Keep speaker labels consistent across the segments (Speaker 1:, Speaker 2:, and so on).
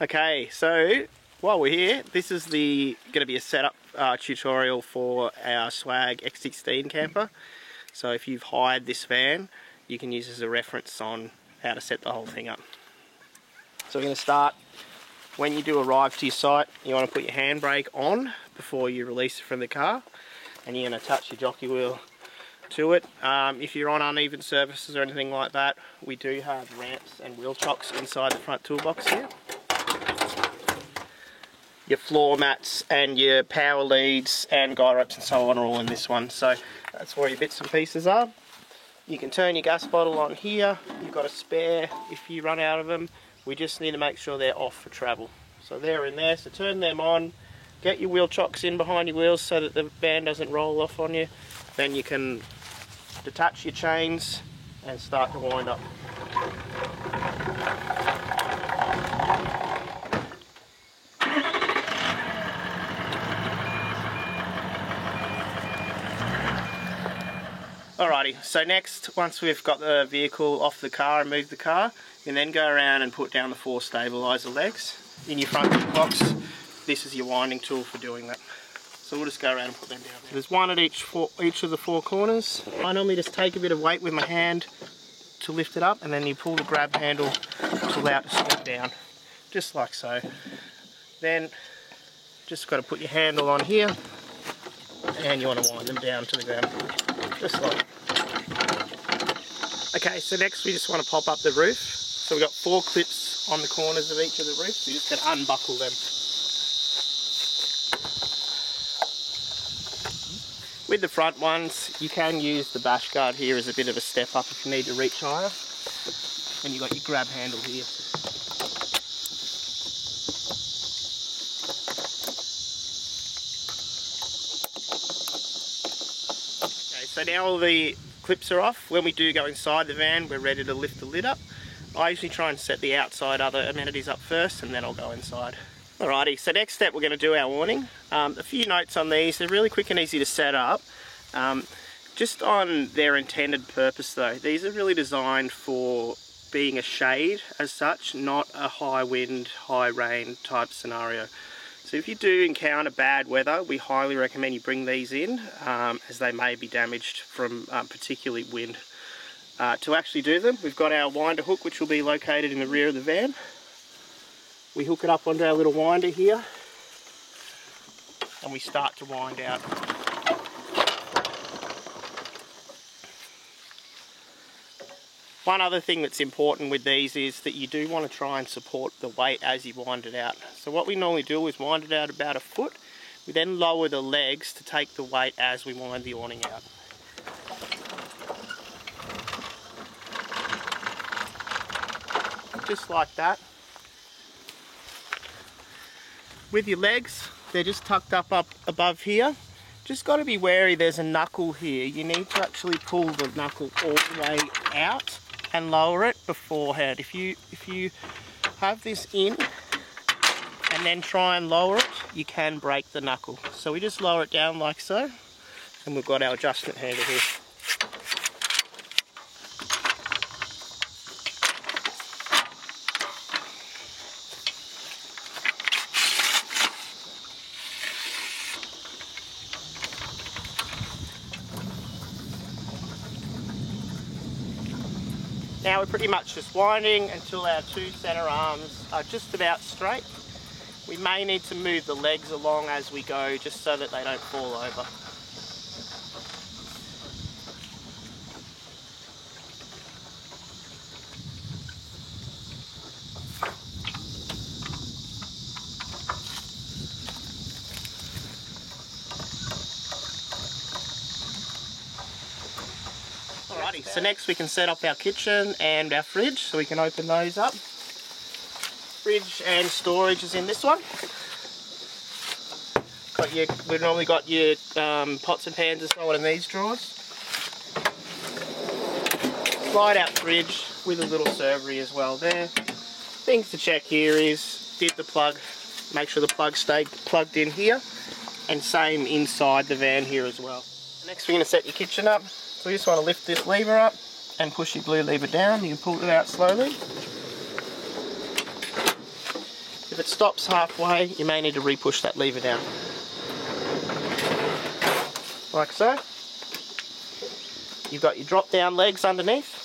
Speaker 1: Okay, so while we're here, this is going to be a setup tutorial for our Swag X16 camper. So if you've hired this van, you can use it as a reference on how to set the whole thing up. So we're going to start, when you do arrive to your site, you want to put your handbrake on before you release it from the car, and you're going to touch your jockey wheel to it. If you're on uneven surfaces or anything like that, we do have ramps and wheel chocks inside the front toolbox here. Your floor mats and your power leads and guide ropes and so on are all in this one. So that's where your bits and pieces are. You can turn your gas bottle on here. You've got a spare if you run out of them. We just need to make sure they're off for travel. So they're in there, so turn them on. Get your wheel chocks in behind your wheels so that the van doesn't roll off on you. Then you can detach your chains and start to wind up. Alrighty, so next, once we've got the vehicle off the car and moved the car, you can then go around and put down the 4 stabiliser legs. In your front box, this is your winding tool for doing that. So we'll just go around and put them down. So there's one at each of the 4 corners. I normally just take a bit of weight with my hand to lift it up, and then you pull the grab handle to allow it to slip down, just like so. Then just got to put your handle on here, and you want to wind them down to the ground, just like. Okay, so next we just want to pop up the roof. So we've got 4 clips on the corners of each of the roofs. We just got to unbuckle them. With the front ones, you can use the bash guard here as a bit of a step up if you need to reach higher. And you've got your grab handle here. Okay, so now all the clips are off. When we do go inside the van, we're ready to lift the lid up. I usually try and set the outside other amenities up first, and then I'll go inside. Alrighty, so next step we're going to do our warning. A few notes on these, they're really quick and easy to set up. Just on their intended purpose though, these are really designed for being a shade as such, not a high wind, high rain type scenario. So if you do encounter bad weather, we highly recommend you bring these in, as they may be damaged from particularly wind. To actually do them, we've got our winder hook, which will be located in the rear of the van. We hook it up onto our little winder here, and we start to wind out. One other thing that's important with these is that you do want to try and support the weight as you wind it out. So what we normally do is wind it out about 1 foot. We then lower the legs to take the weight as we wind the awning out. Just like that. With your legs, they're just tucked up above here. Just got to be wary, there's a knuckle here. You need to actually pull the knuckle all the way out and lower it beforehand. If you have this in and then try and lower it, you can break the knuckle. So we just lower it down like so, and we've got our adjustment handle here. Now we're pretty much just winding until our 2 center arms are just about straight. We may need to move the legs along as we go, just so that they don't fall over. Alrighty, so next we can set up our kitchen and our fridge, so we can open those up. Fridge and storage is in this one. We've normally got your pots and pans and so on in these drawers. Slide out fridge with a little servery as well there. Things to check here is, did the plug, make sure the plug stayed plugged in here, and same inside the van here as well. Next we're going to set your kitchen up. So you just want to lift this lever up and push your blue lever down. You can pull it out slowly. If it stops halfway, you may need to re-push that lever down. Like so. You've got your drop down legs underneath.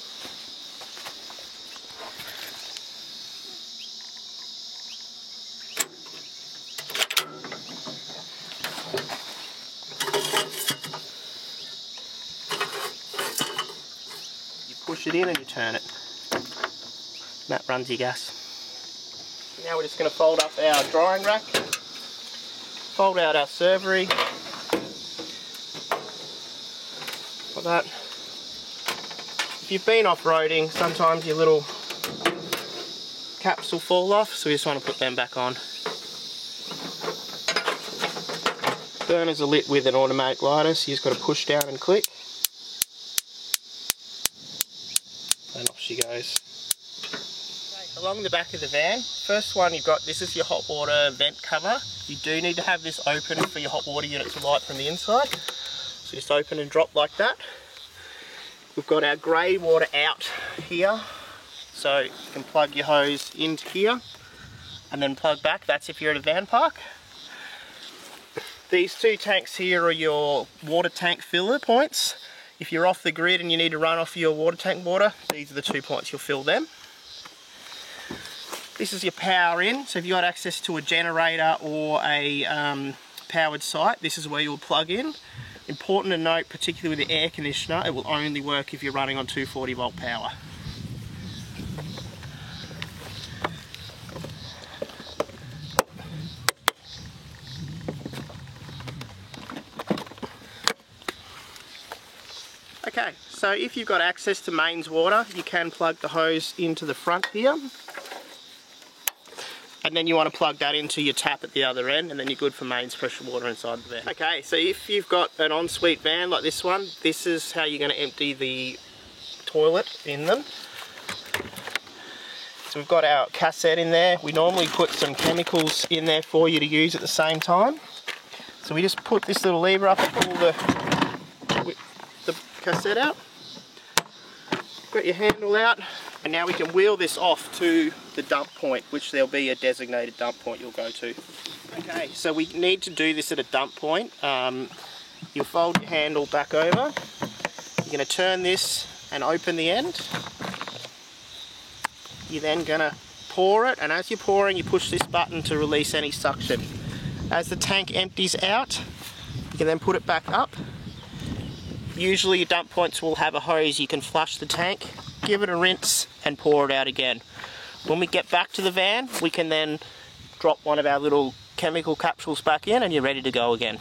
Speaker 1: You push it in and you turn it. And that runs your gas. Now we're just going to fold up our drying rack, fold out our servery, like that. If you've been off-roading, sometimes your little caps will fall off, so we just want to put them back on. Burners are lit with an automatic lighter, so you just got to push down and click. And off she goes. Along the back of the van, first one you've got, this is your hot water vent cover. You do need to have this open for your hot water unit to light from the inside. So just open and drop like that. We've got our grey water out here. So you can plug your hose into here and then plug back. That's if you're at a van park. These two tanks here are your water tank filler points. If you're off the grid and you need to run off your water tank water, these are the 2 points you'll fill them. This is your power in, so if you've got access to a generator or a powered site, this is where you'll plug in. Important to note, particularly with the air conditioner, it will only work if you're running on 240 volt power. Okay, so if you've got access to mains water, you can plug the hose into the front here. And then you want to plug that into your tap at the other end, and then you're good for mains pressure water inside the van. Okay, so if you've got an ensuite van like this one, this is how you're going to empty the toilet in them. So we've got our cassette in there. We normally put some chemicals in there for you to use at the same time. So we just put this little lever up and pull the cassette out. Got your handle out, and now we can wheel this off to the dump point, which there'll be a designated dump point you'll go to. Okay, so we need to do this at a dump point. You'll fold your handle back over. You're going to turn this and open the end. You're then going to pour it, and as you're pouring, you push this button to release any suction. As the tank empties out, you can then put it back up. Usually your dump points will have a hose. You can flush the tank, give it a rinse, and pour it out again. When we get back to the van, we can then drop one of our little chemical capsules back in, and you're ready to go again.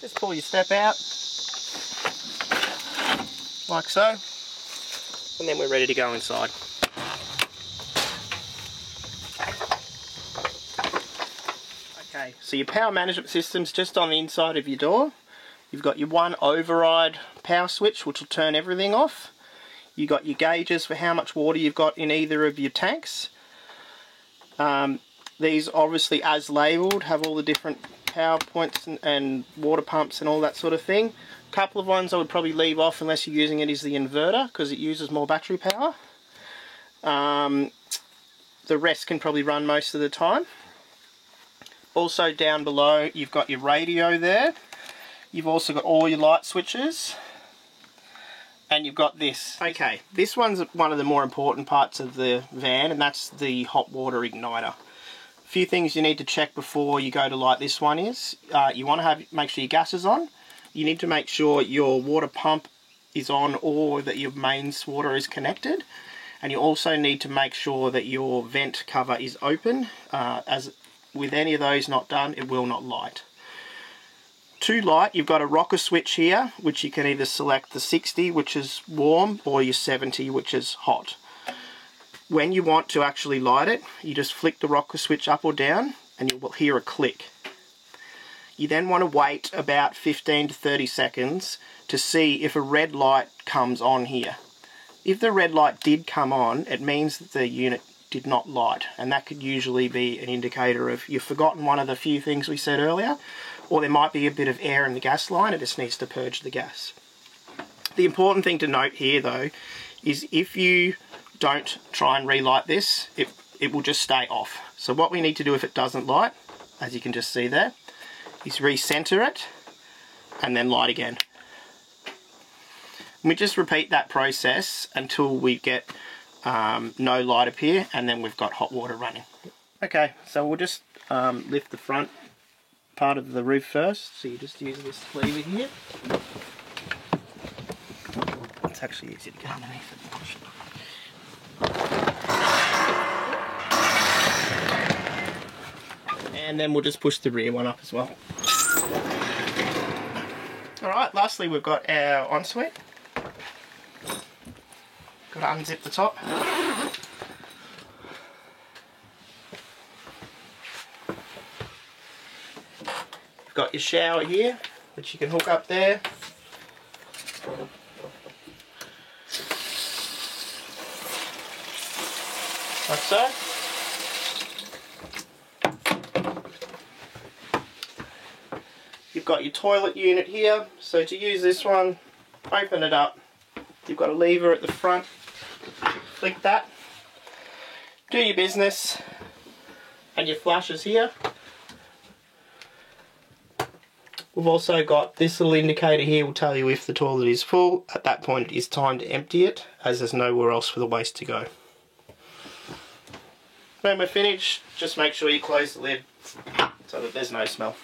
Speaker 1: Just pull your step out, like so. And then we're ready to go inside. Okay, so your power management system's just on the inside of your door. You've got your one override power switch, which will turn everything off. You've got your gauges for how much water you've got in either of your tanks. These obviously, as labelled, have all the different power points and water pumps and all that sort of thing. A couple of ones I would probably leave off unless you're using it is the inverter, because it uses more battery power. The rest can probably run most of the time. Also down below you've got your radio there. You've also got all your light switches. And you've got this. Okay, this one's one of the more important parts of the van, and that's the hot water igniter. A few things you need to check before you go to light this one is, you want to make sure your gas is on. You need to make sure your water pump is on, or that your mains water is connected. And you also need to make sure that your vent cover is open. As with any of those not done, it will not light. To light, you've got a rocker switch here, which you can either select the 60, which is warm, or your 70, which is hot. When you want to actually light it, you just flick the rocker switch up or down, and you will hear a click. You then want to wait about 15 to 30 seconds to see if a red light comes on here. If the red light did come on, it means that the unit did not light, and that could usually be an indicator of you've forgotten one of the few things we said earlier, or there might be a bit of air in the gas line. It just needs to purge the gas. The important thing to note here though is if you don't try and relight this, it will just stay off. So what we need to do if it doesn't light, as you can just see there, is recenter it and then light again. And we just repeat that process until we get no light appear, and then we've got hot water running. Okay, so we'll just lift the front part of the roof first. So you just use this lever here. It's actually easy to get underneath it. And then we'll just push the rear one up as well. Alright, lastly we've got our ensuite. Got to unzip the top. You've got your shower here, which you can hook up there. Like so. You've got your toilet unit here, so to use this one, open it up. You've got a lever at the front, click that, do your business, and your flushes here. We've also got this little indicator here, will tell you if the toilet is full. At that point it is time to empty it, as there's nowhere else for the waste to go. When we're finished, just make sure you close the lid so that there's no smell.